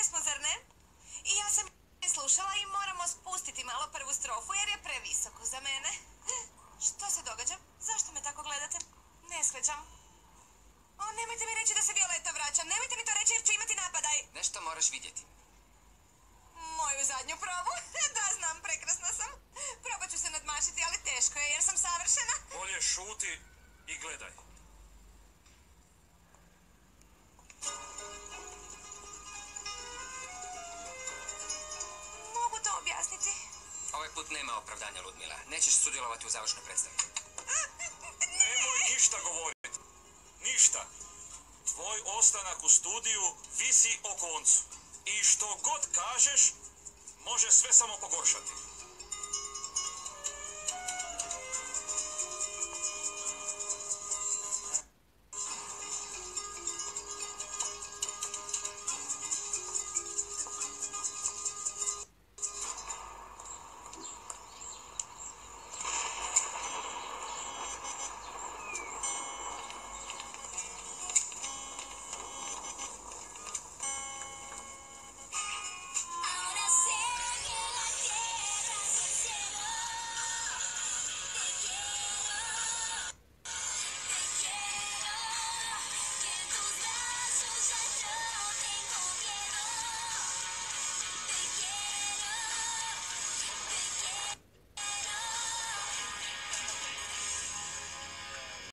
pjesmu, zar ne? I ja sam slušala i moramo spustiti malo prvu strofu jer je previsoko za mene. Što se događa? Zašto me tako gledate? Ne shvaćam. O, nemojte mi reći da se Violeta vraća. Nemojte mi to reći jer ću imati napadaj. Nešto moraš vidjeti. Moju zadnju probu? Da, znam, prekrasna sam. Probat ću se nadmašiti, ali teško je jer sam savršena. Bolje šuti i gledaj. Mogu to objasniti? Ovaj put nema opravdanja, Ludmila. Nećeš sudjelovati u završnoj predstavi. Nemoj ništa govoriti. Ništa. Tvoj ostanak u studiju visi o koncu. I što god kažeš, može sve samo pogoršati.